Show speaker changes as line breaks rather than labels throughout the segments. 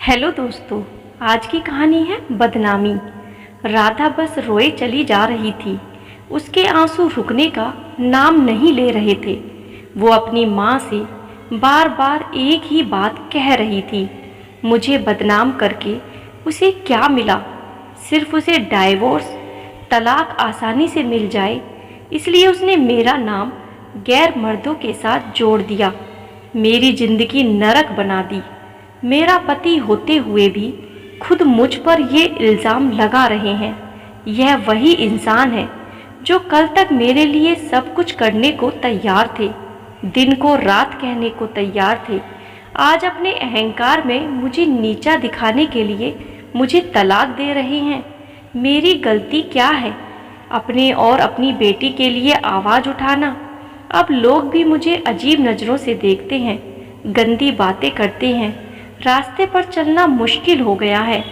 Hello दोस्तों। आज की कहानी है बदनामी। राधा बस रोए चली जा रही थी। उसके आंसू रुकने का नाम नहीं ले रहे थे। वो अपनी माँ से बार बार एक ही बात कह रही थी, मुझे बदनाम करके उसे क्या मिला। सिर्फ उसे डाइवोर्स, तलाक आसानी से मिल जाए, इसलिए उसने मेरा नाम गैर मर्दों के साथ जोड़ दिया, मेरी जिंदगी नरक बना दी। मेरा पति होते हुए भी खुद मुझ पर ये इल्ज़ाम लगा रहे हैं। यह वही इंसान है जो कल तक मेरे लिए सब कुछ करने को तैयार थे, दिन को रात कहने को तैयार थे। आज अपने अहंकार में मुझे नीचा दिखाने के लिए मुझे तलाक दे रहे हैं। मेरी गलती क्या है? अपने और अपनी बेटी के लिए आवाज़ उठाना। अब लोग भी मुझे अजीब नज़रों से देखते हैं, गंदी बातें करते हैं। रास्ते पर चलना मुश्किल हो गया है।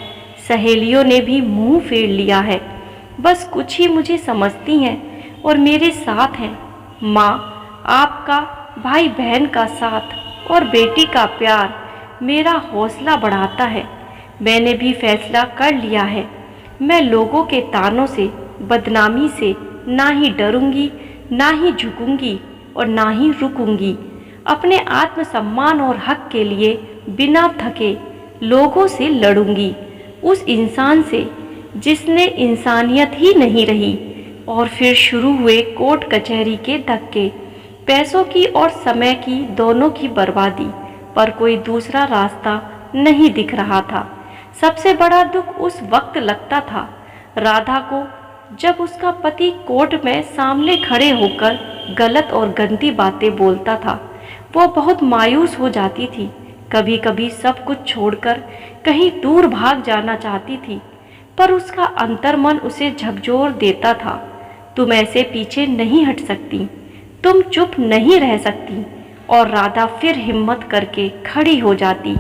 सहेलियों ने भी मुंह फेर लिया है। बस कुछ ही मुझे समझती हैं और मेरे साथ हैं। माँ, आपका, भाई बहन का साथ और बेटी का प्यार मेरा हौसला बढ़ाता है। मैंने भी फैसला कर लिया है। मैं लोगों के तानों से, बदनामी से ना ही डरूंगी, ना ही झुकूंगी और ना ही रुकूंगी। अपने आत्मसम्मान और हक के लिए बिना थके लोगों से लड़ूंगी, उस इंसान से जिसने इंसानियत ही नहीं रही। और फिर शुरू हुए कोर्ट कचहरी के धक्के, पैसों की और समय की दोनों की बर्बादी। पर कोई दूसरा रास्ता नहीं दिख रहा था। सबसे बड़ा दुख उस वक्त लगता था राधा को, जब उसका पति कोर्ट में सामने खड़े होकर गलत और गंदी बातें बोलता था। वो बहुत मायूस हो जाती थी। कभी कभी सब कुछ छोड़कर कहीं दूर भाग जाना चाहती थी, पर उसका अंतर्मन उसे झकझोर देता था। तुम ऐसे पीछे नहीं हट सकती, तुम चुप नहीं रह सकती। और राधा फिर हिम्मत करके खड़ी हो जाती,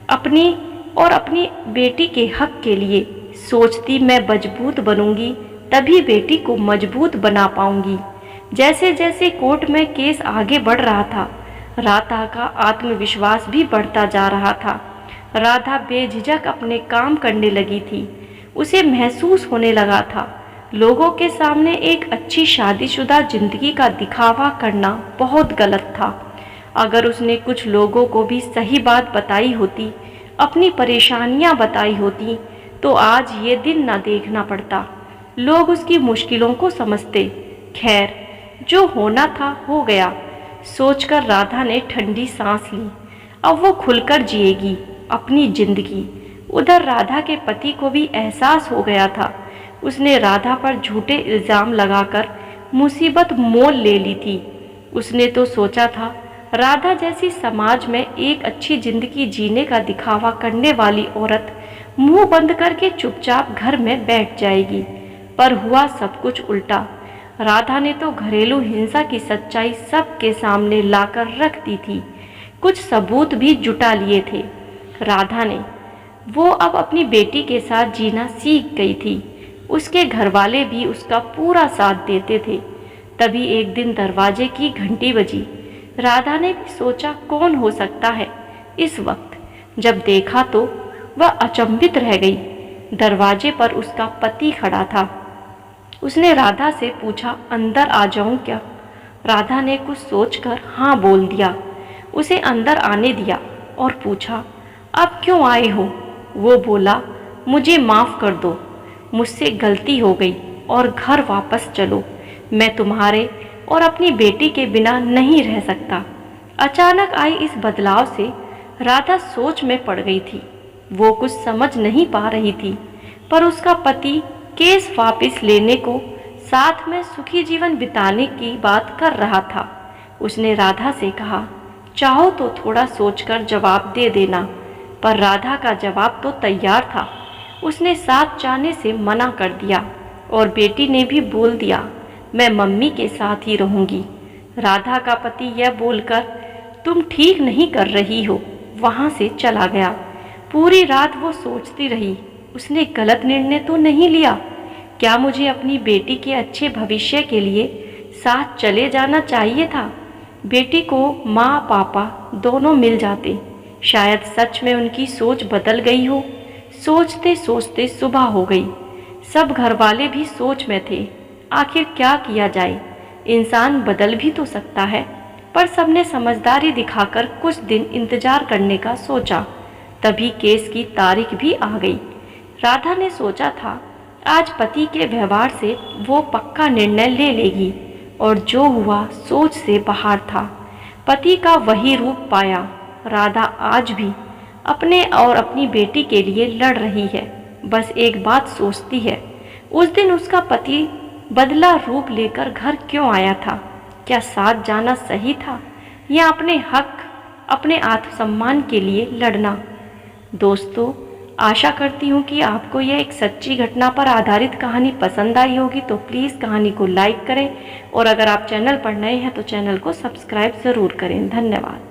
अपनी और अपनी बेटी के हक के लिए। सोचती मैं मजबूत बनूंगी, तभी बेटी को मजबूत बना पाऊंगी। जैसे जैसे कोर्ट में केस आगे बढ़ रहा था, राधा का आत्मविश्वास भी बढ़ता जा रहा था। राधा बेझिझक अपने काम करने लगी थी। उसे महसूस होने लगा था, लोगों के सामने एक अच्छी शादीशुदा जिंदगी का दिखावा करना बहुत गलत था। अगर उसने कुछ लोगों को भी सही बात बताई होती, अपनी परेशानियां बताई होती, तो आज ये दिन ना देखना पड़ता। लोग उसकी मुश्किलों को समझते। खैर, जो होना था हो गया, सोचकर राधा ने ठंडी सांस ली। अब वो खुलकर जिएगी अपनी जिंदगी। उधर राधा के पति को भी एहसास हो गया था। उसने राधा पर झूठे इल्जाम लगाकर मुसीबत मोल ले ली थी। उसने तो सोचा था राधा जैसी समाज में एक अच्छी जिंदगी जीने का दिखावा करने वाली औरत मुंह बंद करके चुपचाप घर में बैठ जाएगी, पर हुआ सब कुछ उल्टा। राधा ने तो घरेलू हिंसा की सच्चाई सबके सामने लाकर रख दी थी। कुछ सबूत भी जुटा लिए थे राधा ने। वो अब अपनी बेटी के साथ जीना सीख गई थी। उसके घरवाले भी उसका पूरा साथ देते थे। तभी एक दिन दरवाजे की घंटी बजी। राधा ने भी सोचा कौन हो सकता है इस वक्त। जब देखा तो वह अचंभित रह गई। दरवाजे पर उसका पति खड़ा था। उसने राधा से पूछा, अंदर आ जाऊं क्या? राधा ने कुछ सोचकर हाँ बोल दिया। उसे अंदर आने दिया और पूछा, अब क्यों आए हो? वो बोला, मुझे माफ़ कर दो, मुझसे गलती हो गई और घर वापस चलो। मैं तुम्हारे और अपनी बेटी के बिना नहीं रह सकता। अचानक आई इस बदलाव से राधा सोच में पड़ गई थी। वो कुछ समझ नहीं पा रही थी, पर उसका पति केस वापस लेने को, साथ में सुखी जीवन बिताने की बात कर रहा था। उसने राधा से कहा, चाहो तो थोड़ा सोचकर जवाब दे देना। पर राधा का जवाब तो तैयार था। उसने साथ जाने से मना कर दिया और बेटी ने भी बोल दिया, मैं मम्मी के साथ ही रहूंगी। राधा का पति यह बोलकर तुम ठीक नहीं कर रही हो, वहां से चला गया। पूरी रात वो सोचती रही, उसने गलत निर्णय तो नहीं लिया? क्या मुझे अपनी बेटी के अच्छे भविष्य के लिए साथ चले जाना चाहिए था? बेटी को माँ पापा दोनों मिल जाते, शायद सच में उनकी सोच बदल गई हो। सोचते सोचते सुबह हो गई। सब घर वाले भी सोच में थे। आखिर क्या किया जाए, इंसान बदल भी तो सकता है। पर सबने समझदारी दिखाकर कुछ दिन इंतजार करने का सोचा। तभी केस की तारीख भी आ गई। राधा ने सोचा था आज पति के व्यवहार से वो पक्का निर्णय ले लेगी, और जो हुआ सोच से बाहर था। पति का वही रूप पाया। राधा आज भी अपने और अपनी बेटी के लिए लड़ रही है। बस एक बात सोचती है, उस दिन उसका पति बदला रूप लेकर घर क्यों आया था? क्या साथ जाना सही था, या अपने हक, अपने आत्मसम्मान के लिए लड़ना? दोस्तों, आशा करती हूँ कि आपको यह एक सच्ची घटना पर आधारित कहानी पसंद आई होगी। तो प्लीज़ कहानी को लाइक करें, और अगर आप चैनल पर नए हैं तो चैनल को सब्सक्राइब ज़रूर करें। धन्यवाद।